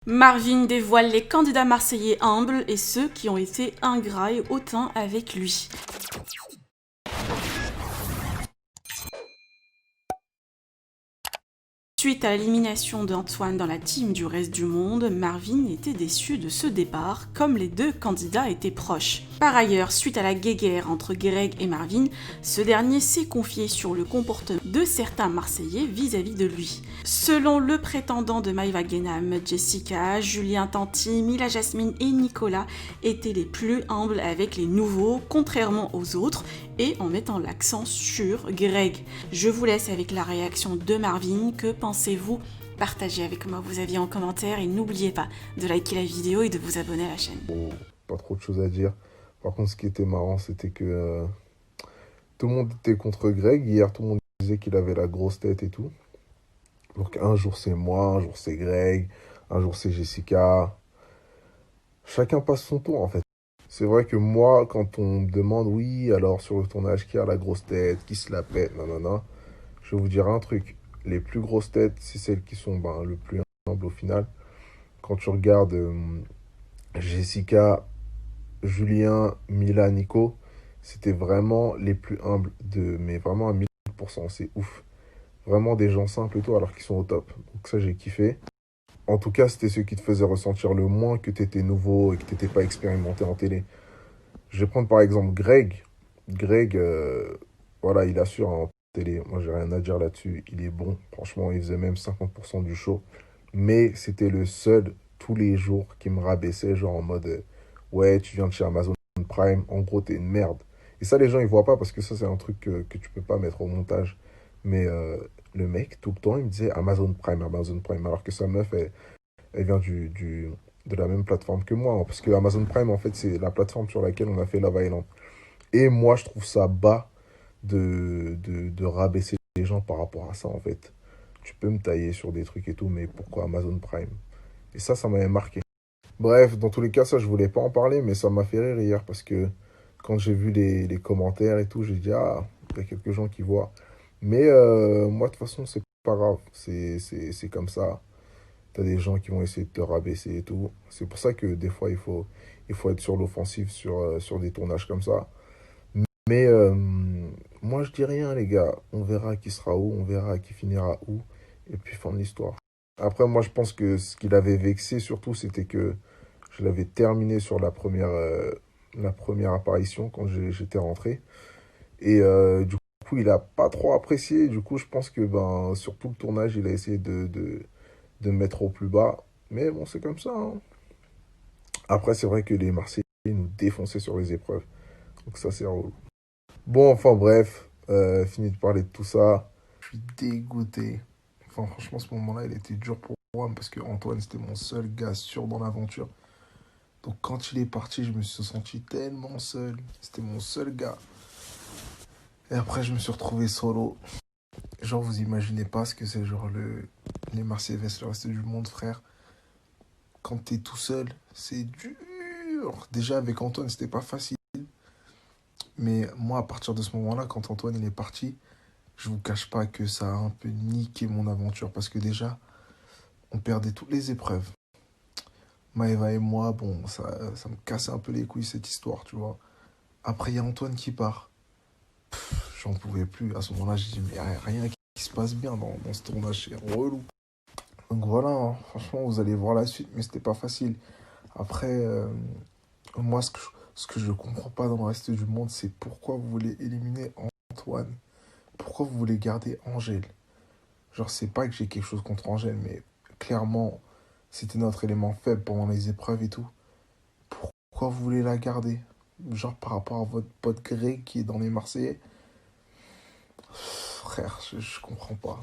Marvin dévoile les candidats marseillais humbles et ceux qui ont été ingrats et hautains avec lui. Suite à l'élimination d'Antoine dans la team du reste du monde, Marvin était déçu de ce départ, comme les deux candidats étaient proches. Par ailleurs, suite à la guéguerre entre Greg et Marvin, ce dernier s'est confié sur le comportement de certains Marseillais vis-à-vis de lui. Selon le prétendant de Maëva Guénam, Jessica, Julien Tanti, Mila Jasmine et Nicolas étaient les plus humbles avec les nouveaux, contrairement aux autres, et en mettant l'accent sur Greg. Je vous laisse avec la réaction de Marvin. Que pensez-vous? Partagez avec moi vos avis en commentaire et n'oubliez pas de liker la vidéo et de vous abonner à la chaîne. Bon, pas trop de choses à dire. Par contre, ce qui était marrant, c'était que tout le monde était contre Greg. Hier, tout le monde disait qu'il avait la grosse tête et tout. Donc un jour c'est moi, un jour c'est Greg, un jour c'est Jessica. Chacun passe son tour en fait. C'est vrai que moi, quand on me demande, oui, alors sur le tournage, qui a la grosse tête, qui se la pète, non, je vais vous dire un truc. Les plus grosses têtes, c'est celles qui sont le plus humbles au final. Quand tu regardes Jessica, Julien, Mila, Nico, c'était vraiment les plus humbles mais vraiment à 1000%, c'est ouf. Vraiment des gens simples et tout, alors qu'ils sont au top. Donc ça, j'ai kiffé. En tout cas, c'était ceux qui te faisaient ressentir le moins que tu étais nouveau et que tu n'étais pas expérimenté en télé. Je vais prendre par exemple Greg. Greg, voilà, il assure en télé. Moi, j'ai rien à dire là-dessus. Il est bon. Franchement, il faisait même 50% du show. Mais c'était le seul, tous les jours, qui me rabaissait, genre en mode ouais, tu viens de chez Amazon Prime. En gros, t'es une merde. Et ça, les gens, ils voient pas parce que ça, c'est un truc que tu peux pas mettre au montage. Mais le mec, tout le temps, il me disait Amazon Prime, Amazon Prime. Alors que sa meuf, elle vient de la même plateforme que moi, hein. Parce que Amazon Prime, en fait, c'est la plateforme sur laquelle on a fait Love Island. Et moi, je trouve ça bas de rabaisser les gens par rapport à ça, en fait. Tu peux me tailler sur des trucs et tout, mais pourquoi Amazon Prime? Et ça m'avait marqué. Bref, dans tous les cas, ça, je voulais pas en parler, mais ça m'a fait rire hier parce que quand j'ai vu les commentaires et tout, j'ai dit, ah, il y a quelques gens qui voient. Mais moi, de toute façon, c'est pas grave. C'est comme ça. T'as des gens qui vont essayer de te rabaisser et tout. C'est pour ça que des fois, il faut être sur l'offensive sur des tournages comme ça. Mais moi, je dis rien, les gars. On verra qui sera où, on verra qui finira où. Et puis, fin de l'histoire. Après, moi, je pense que ce qui l'avait vexé surtout, c'était que je l'avais terminé sur la première apparition quand j'étais rentré. Et du coup, il a pas trop apprécié. Du coup, je pense que sur tout le tournage, il a essayé de me mettre au plus bas. Mais bon, c'est comme ça, hein. Après, c'est vrai que les Marseillais nous défonçaient sur les épreuves. Donc ça, c'est relou. Bon, enfin bref, fini de parler de tout ça. Je suis dégoûté. Enfin, franchement, ce moment-là, il était dur pour moi parce que Antoine, c'était mon seul gars sûr dans l'aventure. Donc quand il est parti, je me suis senti tellement seul. C'était mon seul gars. Et après, je me suis retrouvé solo. Genre, vous imaginez pas ce que c'est, genre, les Marseillais vs le reste du monde, frère. Quand t'es tout seul, c'est dur. Déjà, avec Antoine, c'était pas facile. Mais moi, à partir de ce moment-là, quand Antoine il est parti, je vous cache pas que ça a un peu niqué mon aventure. Parce que déjà, on perdait toutes les épreuves. Maëva et moi, bon, ça me cassait un peu les couilles cette histoire, tu vois. Après, il y a Antoine qui part. J'en pouvais plus. À ce moment-là, j'ai dit, mais y a rien qui se passe bien dans ce tournage, c'est relou. Donc voilà, hein. Franchement, vous allez voir la suite, mais c'était pas facile. Après, moi, ce que je comprends pas dans le reste du monde, c'est pourquoi vous voulez éliminer Antoine. Pourquoi vous voulez garder Angèle? Genre, c'est pas que j'ai quelque chose contre Angèle, mais clairement, c'était notre élément faible pendant les épreuves et tout. Pourquoi vous voulez la garder? Genre, par rapport à votre pote Greg qui est dans les Marseillais. Frère, je comprends pas.